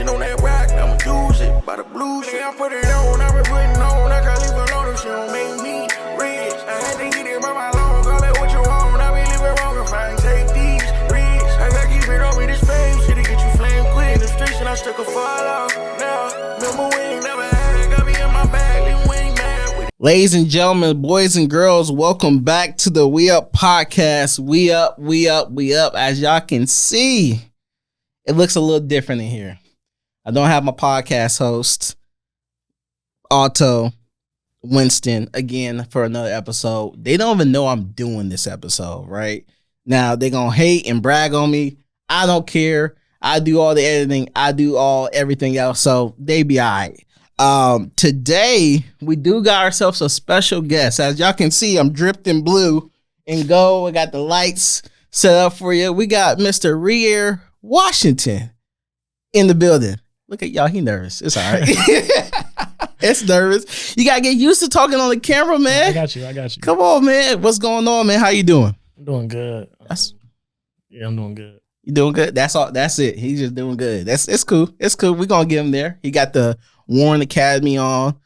Sitting on that rock, I'ma do shit by the blue shit. I put it on, I been putting on. I can't leave alone if she don't make me rich. I had to get it by my loan, call it what you want. I be living wrong if I ain't take these risks. I gotta keep it on me, this fame shit'll get you flame quick. In the streets and I stuck a fall off. Now, remember we ain't never had, got me in my bag, then we ain't mad with it. Ladies and gentlemen, boys and girls, welcome back to the We Up podcast. We up. As y'all can see, it looks a little different in here. I don't have my podcast host, Otto Winston, again for another episode. They don't even know I'm doing this episode, right? Now, they're going to hate and brag on me. I don't care. I do all the editing. I do everything else, so they be all right. Today, we do got ourselves a special guest. As y'all can see, I'm dripped in blue and gold. I got the lights set up for you. We got Mr. Re'Aire Washington in the building. Look at y'all. He nervous. It's all right. It's nervous. You got to get used to talking on the camera, man. I got you. Come on, man. What's going on, man? How you doing? I'm doing good. I'm doing good. You doing good? That's all. That's it. He's just doing good. It's cool. It's cool. We're going to get him there. He got the Warren Academy on,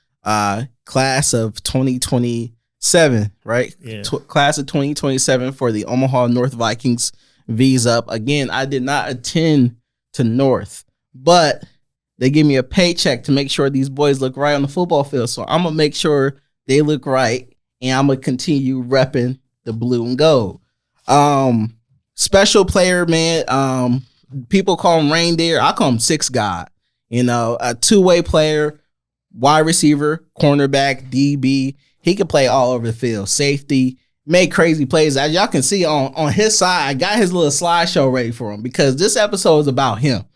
class of 2027, right? Yeah. Class of 2027 for the Omaha North Vikings visa. Again, I did not attend to North, but they give me a paycheck to make sure these boys look right on the football field. So I'm going to make sure they look right, and I'm going to continue repping the blue and gold. Special player, man. People call him Reindeer. I call him Six God. You know, a two-way player, wide receiver, cornerback, DB. He can play all over the field. Safety, make crazy plays. As y'all can see on his side, I got his little slideshow ready for him because this episode is about him.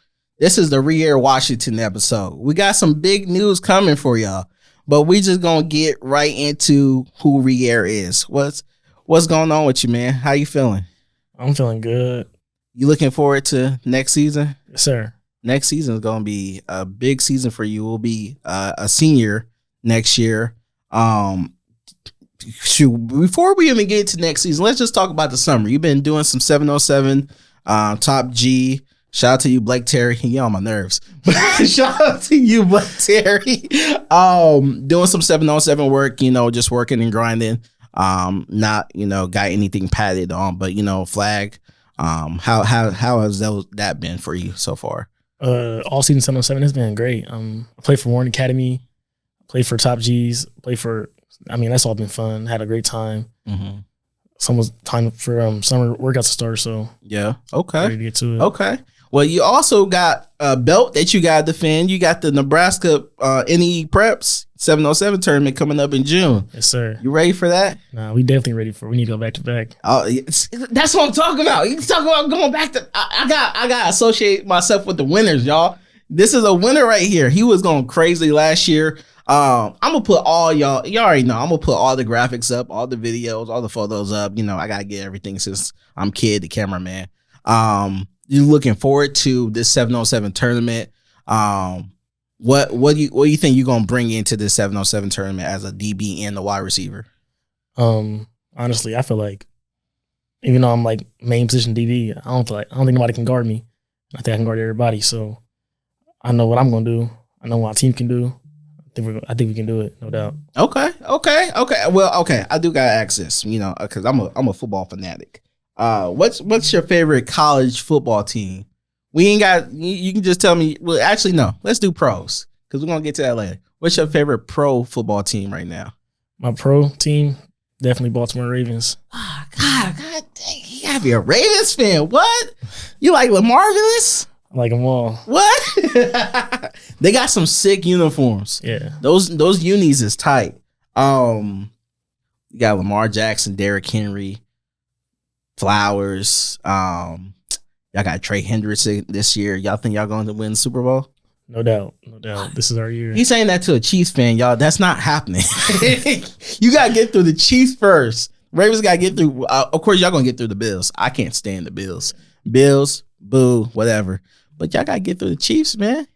This is the Re'Aire Washington episode. We got some big news coming for y'all, but we just gonna get right into who Re'Aire is. What's going on with you, man? How you feeling? I'm feeling good. You looking forward to next season? Yes, sir. Next season is going to be a big season for you. We'll be a senior next year. Before we even get to next season, let's just talk about the summer. You've been doing some 707, Top G. Shout out to you, Blake Terry. He on my nerves. Shout out to you, Blake Terry. Doing some 707 work, just working and grinding. Not, got anything padded on, but, flag. How has that been for you so far? All season 707 has been great. I played for Warren Academy, played for Top G's, that's all been fun. Had a great time. Mm-hmm. It's almost time for summer workouts to start, so yeah. Okay. Ready to get to it. Okay. Well, you also got a belt that you got to defend. You got the Nebraska NE Preps 707 tournament coming up in June. Yes, sir. You ready for that? Nah, we definitely ready for it. We need to go back to back. Oh, that's what I'm talking about. You talking about going back to I got to associate myself with the winners, y'all. This is a winner right here. He was going crazy last year. I'm going to put all y'all already know. I'm going to put all the graphics up, all the videos, all the photos up. I got to get everything since I'm Kid, the cameraman. You looking forward to this 707 tournament? What do you think you're gonna bring into this 707 tournament as a DB and the wide receiver? Honestly, I feel like even though I'm like main position DB, I don't think nobody can guard me. I think I can guard everybody. So I know what I'm gonna do. I know what our team can do. I think we can do it, no doubt. Okay. Well, okay. I do gotta ask this, because I'm a football fanatic. What's your favorite college football team? We ain't got, you can just tell me. Well, actually, no. Let's do pros because we're going to get to that later. What's your favorite pro football team right now? My pro team, definitely Baltimore Ravens. Oh, God dang. You got to be a Ravens fan. What? You like LaMarvelous? I like them all. What? They got some sick uniforms. Yeah. Those unis is tight. You got Lamar Jackson, Derrick Henry, Flowers. Y'all got Trey Hendrickson this year. Y'all think y'all going to win the Super Bowl? No doubt. This is our year. He's saying that to a Chiefs fan, y'all. That's not happening. You got to get through the Chiefs first. Ravens got to get through. Of course, y'all going to get through the Bills. I can't stand the Bills. Bills, boo, whatever. But y'all got to get through the Chiefs, man.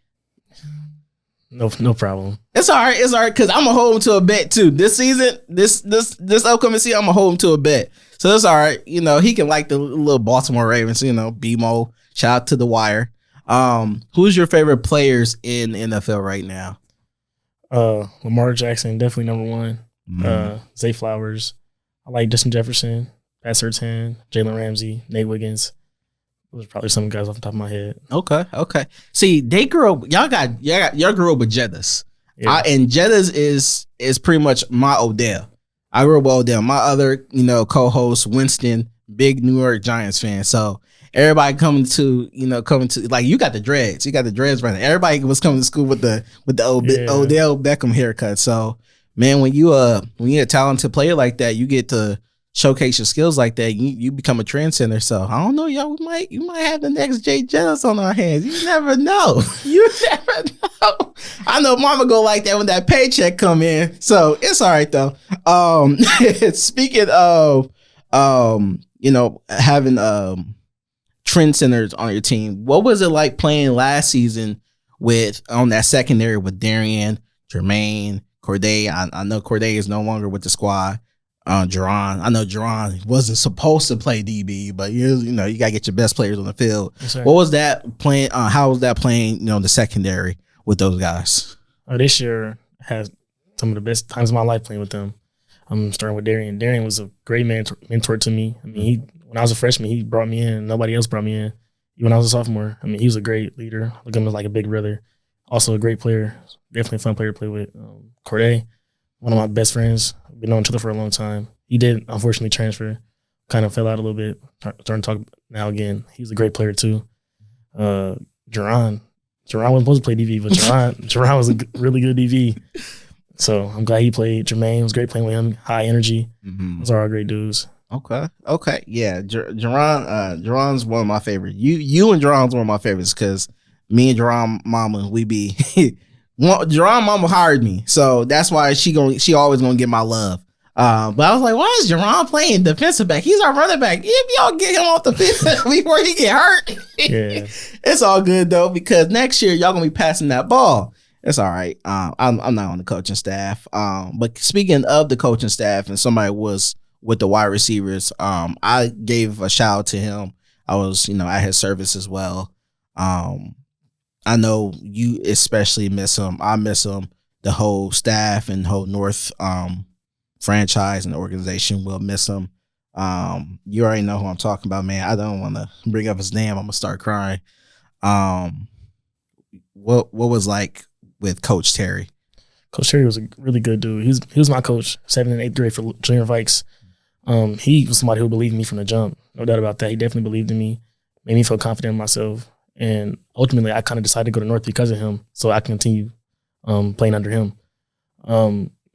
No problem. It's all right. Because I'm going to hold him to a bet, too. This season, this upcoming season, I'm going to hold him to a bet. So that's all right. He can like the little Baltimore Ravens, BMO. Shout out to The Wire. Who's your favorite players in the NFL right now? Lamar Jackson, definitely number one. Zay Flowers. I like Justin Jefferson, Pat Surtain, Jalen Ramsey, Nate Wiggins. Those are probably some guys off the top of my head. Okay. See, they grew up. Y'all grew up with Jettas. Yeah. And Jettas is pretty much my Odell. I grew up with Odell. My other, co-host Winston, big New York Giants fan. So everybody coming to like, you got the dreads. You got the dreads running. Everybody was coming to school with the Odell Beckham haircut. So man, when you're a talented player like that, you get to showcase your skills like that. You become a trendsetter. So I don't know, y'all. You might have the next Jay Jettas on our hands. You never know. You never know. I know Mama go like that when that paycheck come in. So it's all right though. Speaking of having trendsetters on your team, what was it like playing last season on that secondary with Darian, Jermaine, Corday? I know Corday is no longer with the squad. Jerron. I know Jerron wasn't supposed to play DB, but you gotta get your best players on the field. Yes, what was that playing? How was that playing? The secondary with those guys. This year has some of the best times of my life playing with them. I'm starting with Darian. Darian was a great mentor to me. I mean, when I was a freshman, he brought me in. Nobody else brought me in. Even when I was a sophomore, I mean, he was a great leader. Look at him as like a big brother. Also a great player. Definitely a fun player to play with. Corday, one of my best friends. Been knowing each other for a long time. He did unfortunately transfer. Kind of fell out a little bit. Starting to talk now again. He's a great player too. Jerron wasn't supposed to play DV, but Jerron was a really good DV. So I'm glad he played. Jermaine was great playing with him. High energy. Mm-hmm. Those are all great dudes. Okay. Yeah, Jerron's one of my favorites. You and Jerron's one of my favorites because me and Jerron mama, we be Jerron mama hired me, so that's why she always gonna get my love. But I was like, why is Jerron playing defensive back? He's our running back. If y'all get him off the field before he get hurt, yeah, it's all good though because next year y'all gonna be passing that ball. It's all right. I'm not on the coaching staff. But speaking of the coaching staff and somebody was with the wide receivers, I gave a shout out to him. I was at his service as well. I know you especially miss him. I miss him. The whole staff and whole North franchise and organization will miss him. You already know who I'm talking about, man. I don't want to bring up his name. I'm gonna start crying. What was like with Coach Terry? Coach Terry was a really good dude. He was my coach, 7th and 8th grade for junior Vikes. He was somebody who believed in me from the jump. No doubt about that. He definitely believed in me, made me feel confident in myself. And ultimately, I kind of decided to go to North because of him, so I continue playing under him.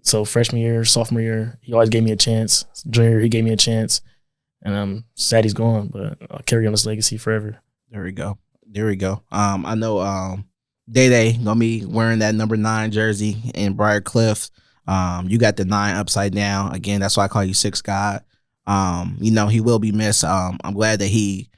So freshman year, sophomore year, he always gave me a chance. Junior year, he gave me a chance. And I'm sad he's gone, but I'll carry on his legacy forever. There we go. I know Day gonna be wearing that number 9 jersey in Briar Cliff. You got the 9 upside down. Again, that's why I call you 6 God. He will be missed. I'm glad that he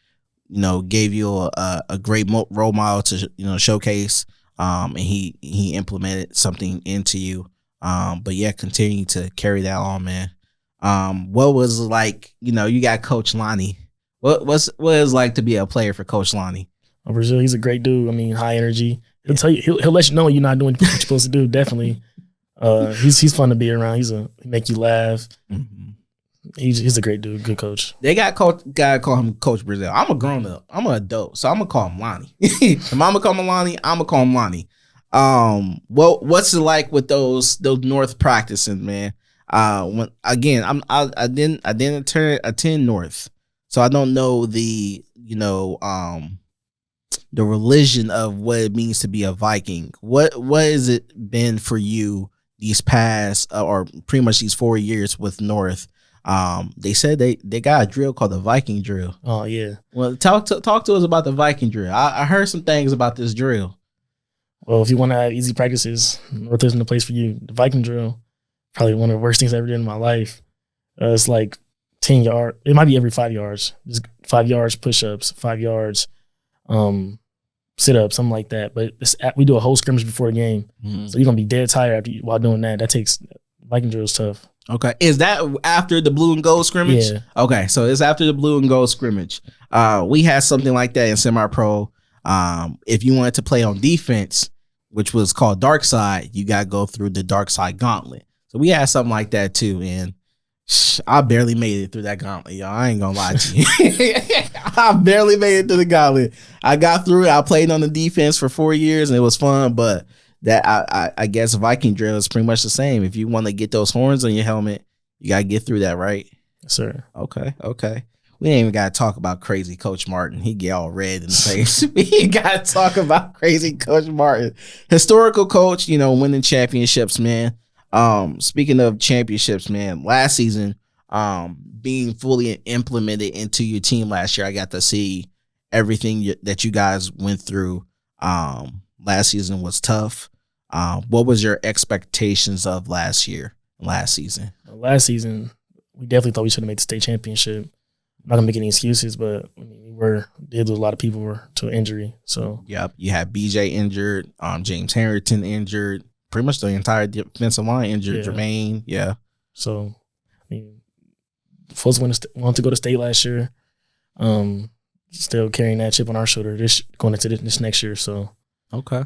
gave you a great role model to showcase. And he implemented something into you. But yeah, continue to carry that on, man. What was it like? You got Coach Lonnie. What is it like to be a player for Coach Lonnie? Brazil, he's a great dude. I mean, high energy. He'll tell you. He'll let you know when you're not doing what you're supposed to do. Definitely. He's fun to be around. He make you laugh. Mm-hmm. He's a great dude. Good coach. They got call him Coach Brazil. I'm a grown up. I'm an adult, so I'm gonna call him Lonnie. If I'm gonna call him Lonnie, I'm gonna call him Lonnie. What's it like with those North practices, man? When again, I didn't attend North, so I don't know the religion of what it means to be a Viking. What has it been for you these past or pretty much these 4 years with North? They said they got a drill called the Viking drill. Oh yeah. Well, talk to us about the Viking drill. I heard some things about this drill. Well, if you want to have easy practices, North isn't the place for you. The Viking drill, probably one of the worst things I ever did in my life. It's like 10 yards. It might be every 5 yards. Just 5 yards push-ups, 5 yards sit-ups, something like that. But we do a whole scrimmage before the game. Mm-hmm. So you're going to be dead tired while doing that. Viking drill is tough. Okay. Is that after the blue and gold scrimmage? Yeah. Okay. So it's after the blue and gold scrimmage. We had something like that in semi-pro. If you wanted to play on defense, which was called Dark Side, you got to go through the Dark Side Gauntlet. So we had something like that too, and I barely made it through that gauntlet, y'all. I ain't gonna lie to you. I barely made it through the gauntlet. I got through it. I played on the defense for 4 years, and it was fun. But that I guess Viking drill is pretty much the same. If you want to get those horns on your helmet, you gotta get through that, right? Yes, sir. Okay. We ain't even gotta talk about crazy Coach Martin. He get all red in the face. We ain't gotta talk about crazy Coach Martin. Historical coach, winning championships, man. Speaking of championships, man, last season, being fully implemented into your team last year, I got to see everything that you guys went through. Last season was tough. What was your expectations of last season? Last season, we definitely thought we should have made the state championship. I'm not gonna make any excuses, but we did lose a lot of people to injury. So yep, you had BJ injured, James Harrington injured. Pretty much the entire defensive line injured. Yeah. Jermaine, yeah. So, folks wanted to go to state last year. Still carrying that chip on our shoulder going into this next year. So, okay,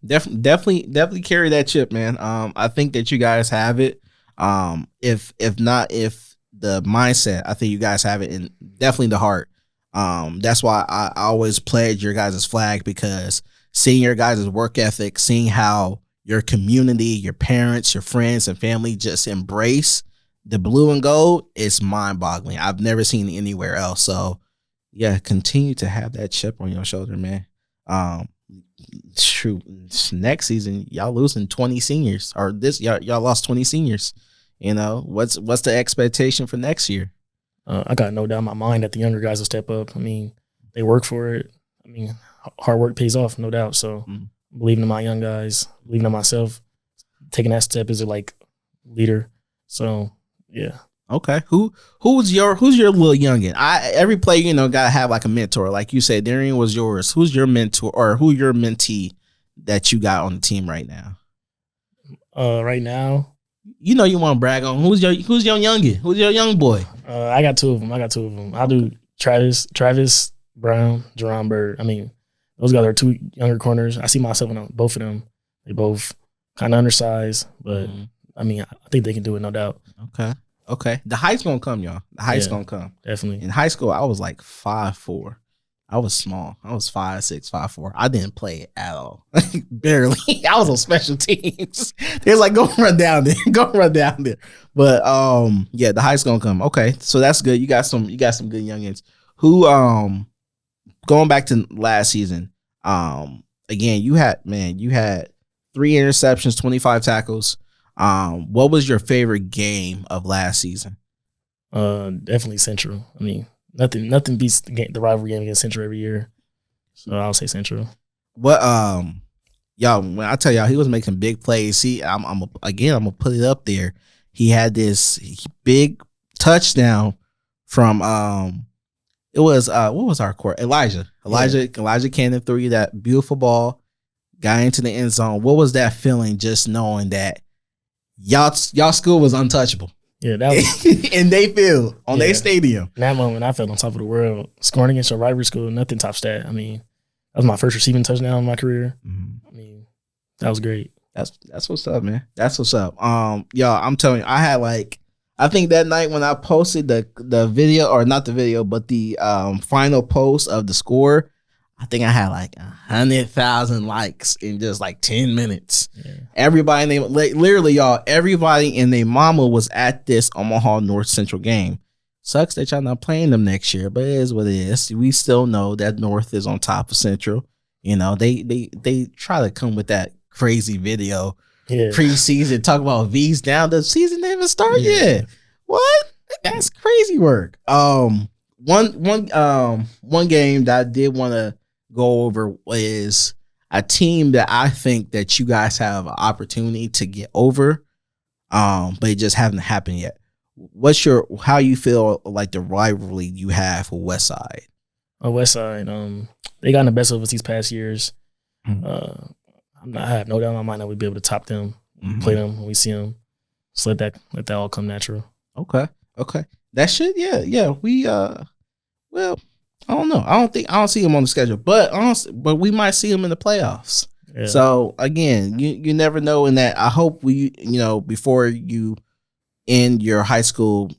definitely carry that chip, man. I think that you guys have it. If the mindset, I think you guys have it, in definitely the heart. That's why I always pledge your guys' flag, because seeing your guys' work ethic, seeing how your community, your parents, your friends, and family just embrace the blue and gold, is mind-boggling. I've never seen it anywhere else. So, yeah, continue to have that chip on your shoulder, man. Shoot, next season y'all losing 20 seniors, or y'all lost 20 seniors. What's the expectation for next year? I got no doubt in my mind that the younger guys will step up. They work for it. Hard work pays off, no doubt. So believing in my young guys, believing in myself, taking that step as a leader. So yeah. Okay. Who's your little youngin? Every player, gotta have a mentor. Like you said, Darian was yours. Who's your mentor, or who your mentee that you got on the team right now? Right now, you want to brag on who's your youngin? Who's your young boy? I got two of them. I'll do Travis Brown, Jerron Bird. Those guys are two younger corners. I see myself in both of them. They both kind of undersized, but I think they can do it, no doubt. Okay. The height's gonna come, y'all. The height's gonna come. Definitely. In high school, I was 5'4". I was small. I was 5'6", 5'4". I didn't play at all. Barely. I was on special teams. They was go run down there. But yeah, the height's gonna come. Okay. So that's good. You got some good youngins. Who going back to last season, again, you had 3 interceptions, 25 tackles. What was your favorite game of last season? Definitely Central. Nothing beats the rivalry game against Central every year. So I'll say Central. What y'all, when I tell y'all he was making big plays, see, I'm gonna put it up there. He had this big touchdown from it was what was our court? Elijah Cannon threw you that beautiful ball, got into the end zone. What was that feeling, just knowing that y'all school was untouchable? Yeah, that was in they field, on their stadium. In that moment, I felt on top of the world. Scoring against your rivalry school, nothing tops that. That was my first receiving touchdown in my career. Mm-hmm. That was great. That's what's up, man. That's what's up. Y'all, I'm telling you, I had I think that night when I posted the video, or not the video, but the final post of the score, I think I had 100,000 likes in just 10 minutes. Yeah. Everybody, literally, y'all, everybody and their mama was at this Omaha North Central game. Sucks that y'all not playing them next year, but it is what it is. We still know that North is on top of Central. They try to come with that crazy video preseason, talk about V's down. The season didn't even start yet. What? That's crazy work. One game that I did want to go over is a team that I think that you guys have an opportunity to get over, but it just hasn't happened yet. How you feel the rivalry you have with Westside? Westside, they got the best of us these past years. I have no doubt in my mind that we'll be able to top them, play them when we see them. Just let that all come natural. Okay. That should, yeah. We, well, I don't know. I don't see him on the schedule, but we might see him in the playoffs. Yeah. So again, you never know in that. I hope before you end your high school,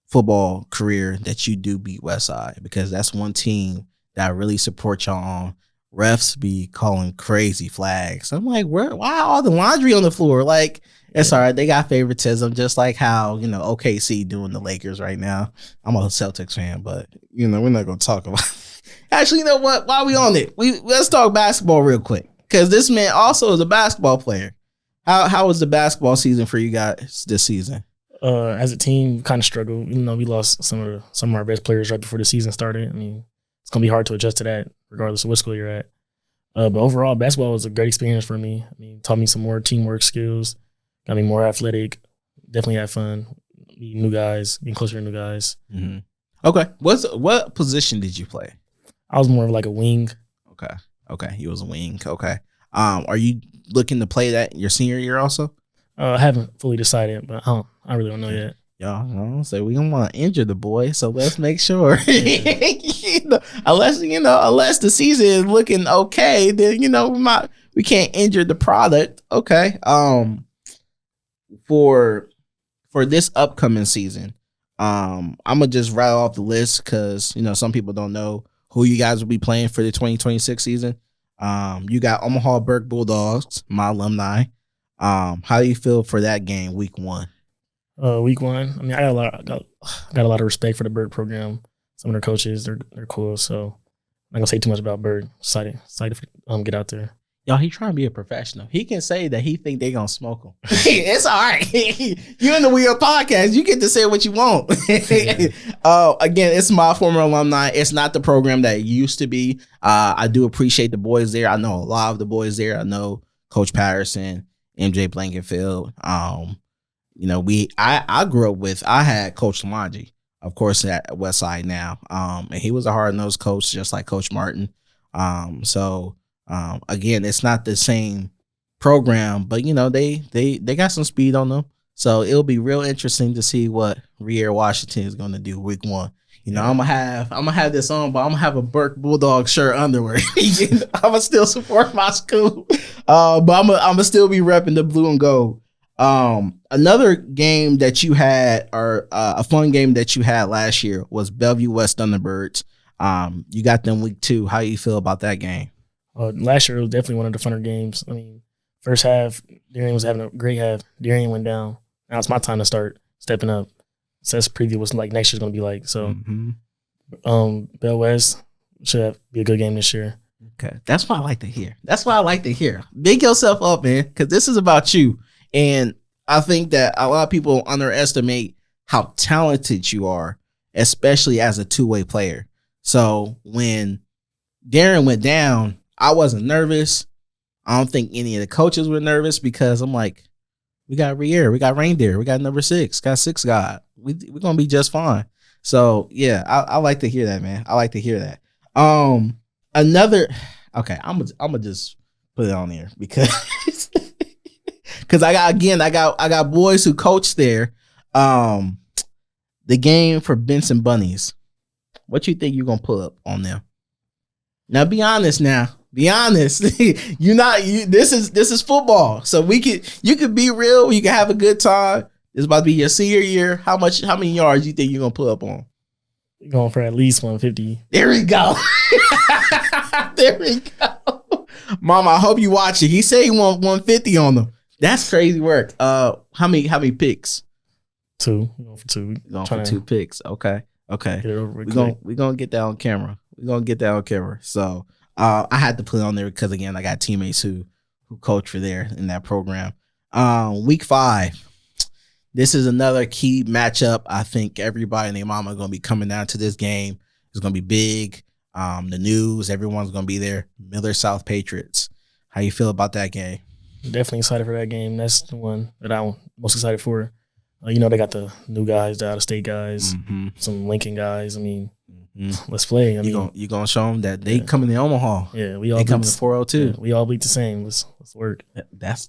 football career that you do beat Westside, because that's one team that I really support y'all on. Refs be calling crazy flags. I'm like, why all the laundry on the floor? Like, it's all right. They got favoritism, just like how, OKC doing the Lakers right now. I'm a Celtics fan, but, we're not going to talk about it. Actually, you know what? While we on it, let's talk basketball real quick, because this man also is a basketball player. How was the basketball season for you guys this season? As a team, we kind of struggled. We lost some of our best players right before the season started. I mean, it's going to be hard to adjust to that regardless of what school you're at. But overall, basketball was a great experience for me. I mean, taught me some more teamwork skills, got me more athletic, definitely had fun, meeting new guys, getting closer to new guys. Mm-hmm. Okay. What position did you play? I was more of like a wing. Okay. You was a wing. Okay. Are you looking to play that your senior year also? I haven't fully decided, but I really don't know yet. Y'all, so we don't want to injure the boy, so let's make sure. Unless the season is looking okay, then we can't injure the product. Okay. For this upcoming season, I'm gonna just rattle off the list because some people don't know who you guys will be playing for the 2026 season. You got Omaha Burke Bulldogs, my alumni. How do you feel for that game, week 1? Week 1, I mean, I got a lot of respect for the Bird program. Some of their coaches, they're cool. So I'm not gonna say too much about Bird. Excited to get out there. Y'all, he trying to be a professional. He can say that he think they gonna smoke him. It's all right. You in the Wheel podcast, you get to say what you want. Again, it's my former alumni. It's not the program that it used to be. I do appreciate the boys there. I know a lot of the boys there. I know Coach Patterson, MJ Blankenfield. I grew up with, I had Coach Lamanji, of course, at Westside now. And he was a hard-nosed coach, just like Coach Martin. Again, it's not the same program, but they got some speed on them. So it'll be real interesting to see what Re'Aire Washington is going to do week 1. I'm gonna have this on, but I'm gonna have a Burke Bulldog shirt underwear. I'm gonna still support my school, but I'm gonna still be repping the blue and gold. Another game that you had, or a fun game that you had last year, was Bellevue West Thunderbirds. You got them week 2. How you feel about that game? Last year it was definitely one of the funner games. I mean, first half, Darien was having a great half. Darien went down. Now it's my time to start stepping up. So that's preview what's like next year's gonna be like. So, Bell West should be a good game this year. Okay, that's what I like to hear. Big yourself up, man, because this is about you. And I think that a lot of people underestimate how talented you are, especially as a two-way player. So when Darren went down, I wasn't nervous. I don't think any of the coaches were nervous because I'm like, we got Re'Aire, we got Reindeer, we got number 6, got 6 God. We're going to be just fine. So, yeah, I like to hear that, man. I like to hear that. I'm going to just put it on there because I got boys who coach there. The game for Benson Bunnies. What you think you're going to pull up on them? Now, be honest now. Be honest. This is football. So you could be real. You can have a good time. It's about to be your senior year. How many yards you think you're going to pull up on? You're going for at least 150. There we go. There we go. Mama, I hope you watch it. He said he want 150 on them. That's crazy work. How many picks? 2. We're going for 2. Going for 2 picks. Okay. Get it over We're going to get that on camera. So I had to put it on there because, again, I got teammates who coach for there in that program. Week 5. This is another key matchup. I think everybody and their mama are going to be coming down to this game. It's going to be big. The news, everyone's going to be there. Miller South Patriots. How you feel about that game? Definitely excited for that game. That's the one that I'm most excited for. They got the new guys, the out-of-state guys, some Lincoln guys. I mean, let's play. You gonna show them that they coming to Omaha. Yeah, they coming to 402. Yeah, we all bleed the same. Let's work. This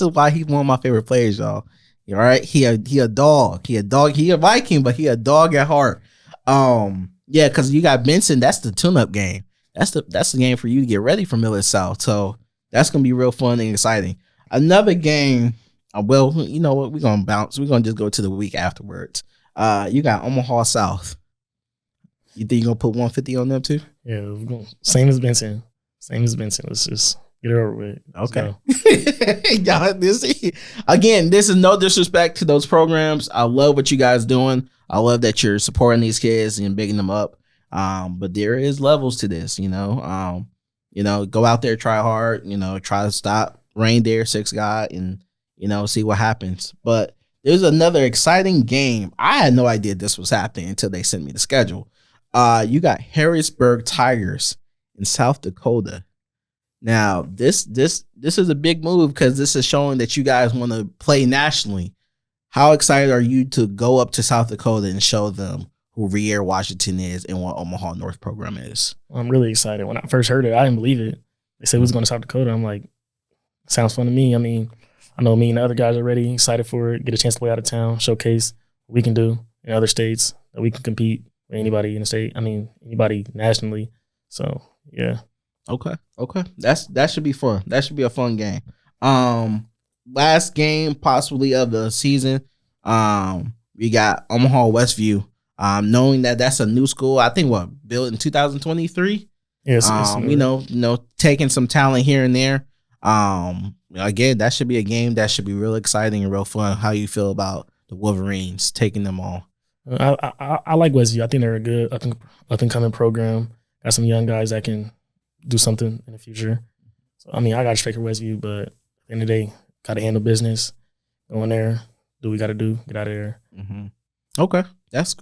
is why he's one of my favorite players, y'all. All right, he a dog. He a dog. He a Viking, but he a dog at heart. Yeah, because you got Benson. That's the tune-up game. That's the game for you to get ready for Miller South. So that's gonna be real fun and exciting. Another game. Well, you know what? We're gonna bounce. We're gonna just go to the week afterwards. You got Omaha South. You think you're gonna put 150 on them too? Yeah, we're going same as Benson. Let's just get it over with. Okay. Y'all, this is no disrespect to those programs. I love what you guys doing. I love that you're supporting these kids and bigging them up. But there is levels to this, you know. Go out there, try hard, try to stop Reindeer, Six God, and see what happens. But there's another exciting game. I had no idea this was happening until they sent me the schedule. You got Harrisburg Tigers in South Dakota. Now, this is a big move because this is showing that you guys want to play nationally. How excited are you to go up to South Dakota and show them who Re'Aire Washington is and what Omaha North program is? I'm really excited. When I first heard it, I didn't believe it. They said we was going to South Dakota. I'm like, sounds fun to me. I mean, I know me and the other guys are ready, excited for it, get a chance to play out of town, showcase what we can do in other states, that we can compete with anybody in the state. I mean, anybody nationally. So, yeah. Okay. That should be fun. That should be a fun game. Last game possibly of the season. We got Omaha Westview. Knowing that that's a new school, I think built in 2023. Yes. Taking some talent here and there. Again, that should be a game that should be real exciting and real fun. How you feel about the Wolverines taking them all? I like Westview. I think they're a good up and coming program. Got some young guys that can do something in the future. So I mean, I got respect for Westview, but at the end of the day, got to handle business. Go in there, do what we got to do, get out of there. Mm-hmm. Okay, that's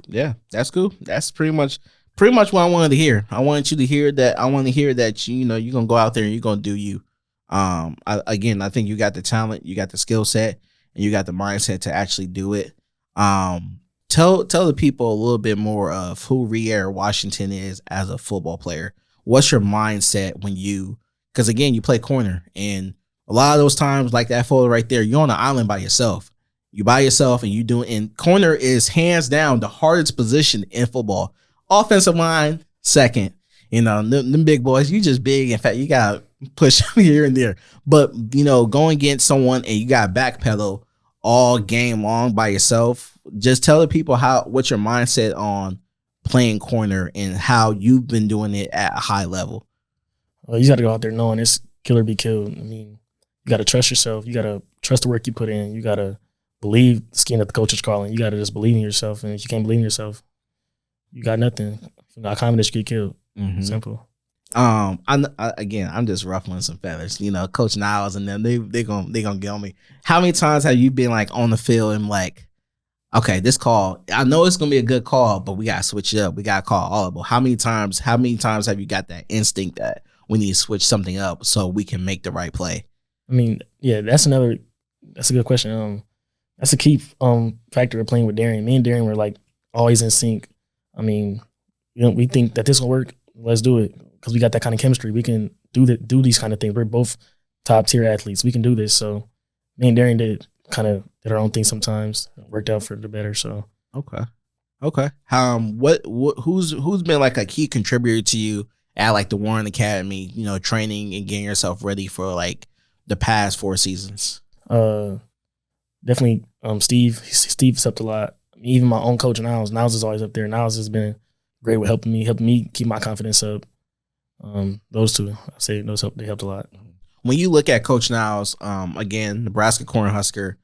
cool. That's pretty much what I wanted to hear. I wanted you to hear that. I want to hear that you're gonna go out there and you're gonna do you. I think you got the talent, you got the skill set, and you got the mindset to actually do it. Tell the people a little bit more of who Re'Aire Washington is as a football player. What's your mindset because again, you play corner, and a lot of those times, like that photo right there, you're on an island by yourself. You by yourself, and corner is hands down the hardest position in football. Offensive line, second. Them big boys, you just big. In fact, you got to push here and there. But, going against someone and you got to backpedal all game long by yourself, just tell the people what's your mindset on playing corner and how you've been doing it at a high level. Well, you got to go out there knowing it's kill or be killed. I mean, you got to trust yourself. You got to trust the work you put in. You got to believe the scheme that the coach is calling. You got to just believe in yourself. And if you can't believe in yourself, you got nothing. You got confidence, you get killed. Mm-hmm. Simple. I'm just ruffling some feathers. Coach Niles and them, they gonna get on me. How many times have you been like on the field and like, okay, this call, I know it's gonna be a good call, but we gotta switch it up. We gotta call audible. How many times have you got that instinct that we need to switch something up so we can make the right play? I mean, yeah, that's a good question. That's a key factor of playing with Darian. Me and Darian were like always in sync. I mean, we think that this will work. Let's do it because we got that kind of chemistry. We can do these kind of things. We're both top tier athletes. We can do this. So me and Darian did our own thing sometimes. It worked out for the better. So okay. Who's been like a key contributor to you at like the Warren Academy? Training and getting yourself ready for like the past 4 seasons. Definitely Steve. Steve's helped a lot. Even my own coach Niles is always up there. Niles has been great with helping me keep my confidence up. Those two, I say they helped a lot. When you look at Coach Niles, again, Nebraska Cornhusker,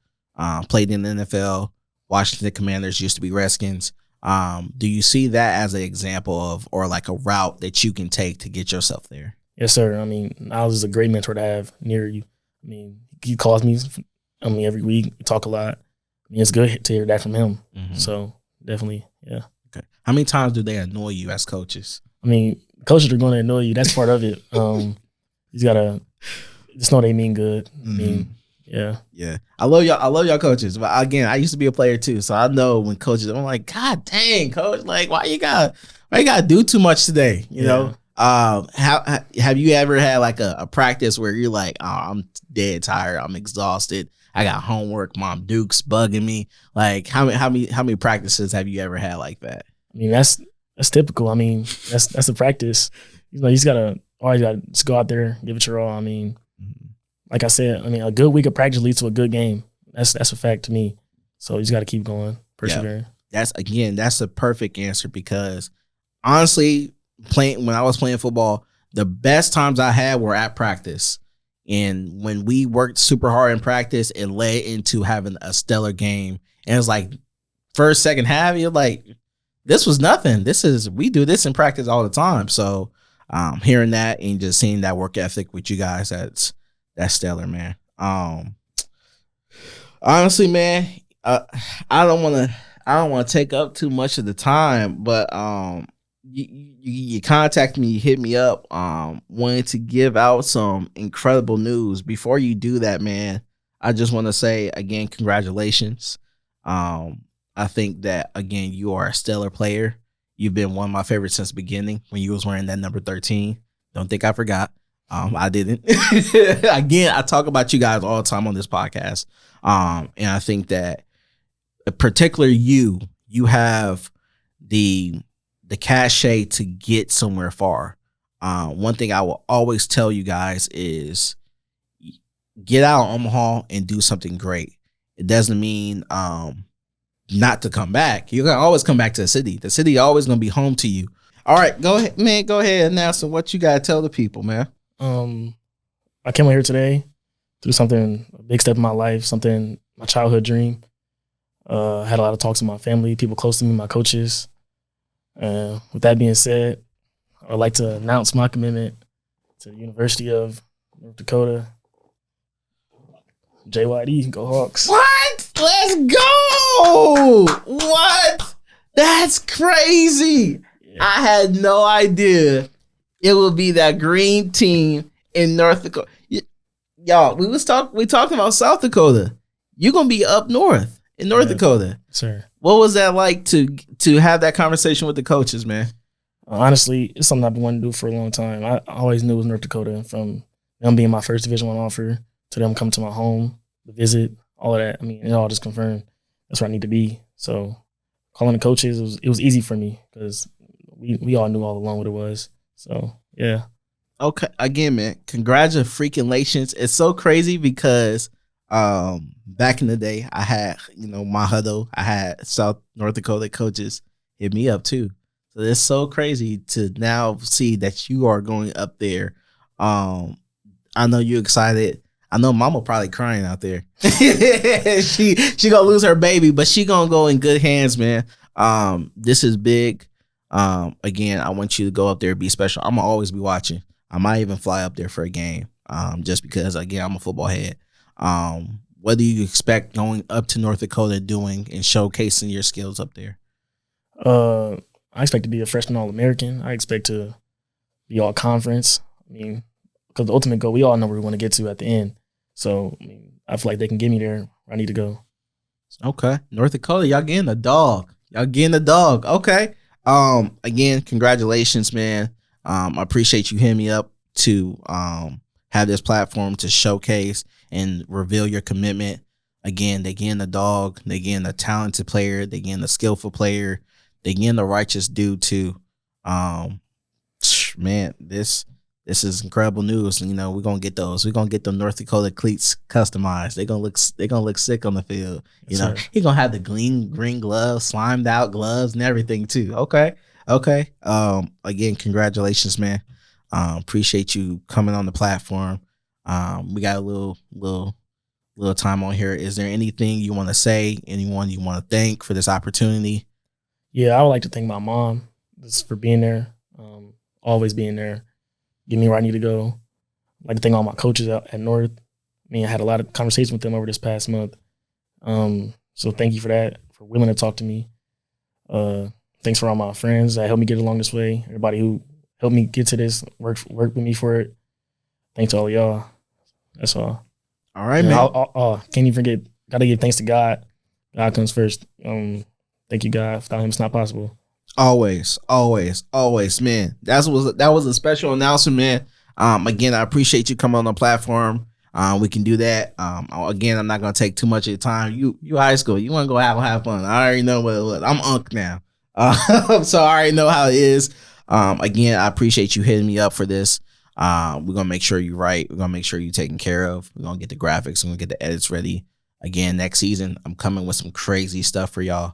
played in the NFL, Washington Commanders, used to be Redskins. Do you see that as an example of, or like a route that you can take to get yourself there? Yes, sir. I mean, Niles is a great mentor to have near you. I mean, he calls me, every week, we talk a lot. I mean, it's good to hear that from him. Mm-hmm. So definitely, yeah. Okay. How many times do they annoy you as coaches? I mean, coaches are going to annoy you. That's part of it. You just gotta just know they mean good. Mm-hmm. I mean, yeah. I love y'all coaches. But again, I used to be a player too, so I know when coaches, I'm like, God dang, coach, like why you gotta do too much today? You know. Have you ever had like a practice where you're like, oh, I'm dead tired, I'm exhausted, I got homework. Mom Duke's bugging me. Like, how many practices have you ever had like that? I mean, that's typical. I mean, that's the practice. You know, you just always gotta just go out there, give it your all. I mean, like I said, I mean, a good week of practice leads to a good game. That's a fact to me. So you just got to keep going, persevering. Yeah. That's a perfect answer, because honestly, when I was playing football, the best times I had were at practice. And when we worked super hard in practice, it led into having a stellar game. And it was like first, second half, you're like, this was nothing. We do this in practice all the time. So hearing that and just seeing that work ethic with you guys, that's stellar, man. Honestly, man, I don't want to take up too much of the time, but you contact me, you hit me up, wanted to give out some incredible news. Before you do that, man, I just want to say again, congratulations. I think that again, you are a stellar player. You've been one of my favorites since the beginning when you was wearing that number 13. Don't think I forgot. I didn't. Again, I talk about you guys all the time on this podcast. And I think that particularly you have the cachet to get somewhere far. One thing I will always tell you guys is get out of Omaha and do something great. It doesn't mean not to come back. You can always come back to the city. The city always going to be home to you. All right, go ahead, man. Go ahead and announce what you got to tell the people, man. I came out here today to do something, a big step in my life, something, my childhood dream. Had a lot of talks with my family, people close to me, my coaches. With that being said, I would like to announce my commitment to the University of North Dakota. JYD, go Hawks. What? Let's go! What? That's crazy. Yeah. I had no idea it would be that green team in North Dakota. Y'all, we talked about South Dakota. You're gonna be up north in North Dakota, sir. What was that like to have that conversation with the coaches, man? Honestly, it's something I've been wanting to do for a long time. I always knew it was North Dakota, from them being my first Division I offer to them coming to my home, the visit, all of that. I mean, it all just confirmed that's where I need to be. So calling the coaches, it was easy for me because we all knew all along what it was. So yeah. Okay, again, man, congratulations. It's so crazy because back in the day, I had, my huddle, I had North Dakota coaches hit me up too. So it's so crazy to now see that you are going up there. I know you're excited. I know mama probably crying out there. she gonna lose her baby, but she gonna go in good hands, man. This is big. Again, I want you to go up there and be special. I'm gonna always be watching. I might even fly up there for a game. Just because again, I'm a football head. What do you expect going up to North Dakota doing and showcasing your skills up there? I expect to be a freshman All-American. I expect to be all conference. I mean, because the ultimate goal, we all know where we want to get to at the end. So, I mean, I feel like they can get me there where I need to go. Okay. North Dakota, y'all getting a dog. Okay. Again, congratulations, man. I appreciate you hitting me up to have this platform to showcase and reveal your commitment. Again, they getting a dog. They getting a talented player. They getting a skillful player. They getting a righteous dude too. Man, this is incredible news. We're gonna get those. We're gonna get the North Dakota cleats customized. They're gonna look sick on the field. He's gonna have the green gloves, slimed out gloves, and everything too. Okay. Again, congratulations, man. Appreciate you coming on the platform. We got a little time on here. Is there anything you want to say? Anyone you want to thank for this opportunity? Yeah, I would like to thank my mom just for being there, always being there, getting me where I need to go. I'd like to thank all my coaches out at North. I mean, I had a lot of conversations with them over this past month. So thank you for that, for willing to talk to me. Thanks for all my friends that helped me get along this way. Everybody who helped me get to this, work with me for it. Thanks to all of y'all. That's all. All right, man. Can't even forget, got to give thanks to God. God comes first. Thank you, God. Without him, it's not possible. Always, man. That was a special announcement, man. Again, I appreciate you coming on the platform. we can do that. Again, I'm not gonna take too much of your time. You high school, you want to go have fun. I already know what I'm unk now, so I already know how it is. Again, I appreciate you hitting me up for this. We're gonna make sure you're right. We're gonna make sure you're taken care of. We're gonna get the graphics. We're gonna get the edits ready. Again, next season, I'm coming with some crazy stuff for y'all.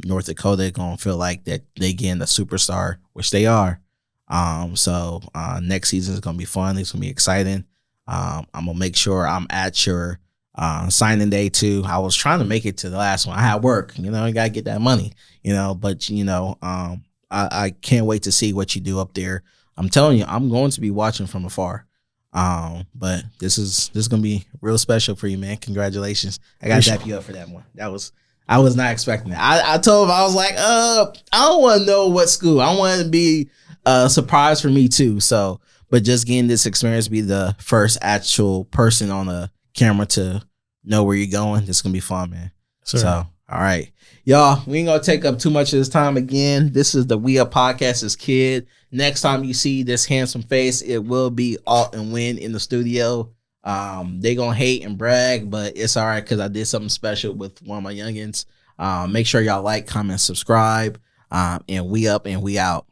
North Dakota gonna feel like that they getting a superstar, which they are. So next season is gonna be fun. It's gonna be exciting. I'm gonna make sure I'm at your signing day too. I was trying to make it to the last one. I had work, you gotta get that money, but I can't wait to see what you do up there. I'm telling you, I'm going to be watching from afar. But this is gonna be real special for you, man. Congratulations. I gotta dap you up for that one. I was not expecting that. I told him, I was like, I don't want to know what school. I want it to be a surprise for me too. So, but just getting this experience, be the first actual person on a camera to know where you're going. This is gonna be fun, man. Sure. So, all right, y'all, we ain't gonna take up too much of this time again. This is the We Up Podcast as Kid. Next time you see this handsome face, it will be Alt and Win in the studio. They gonna hate and brag, but it's all right because I did something special with one of my youngins. Make sure y'all like, comment, subscribe, and we up and we out.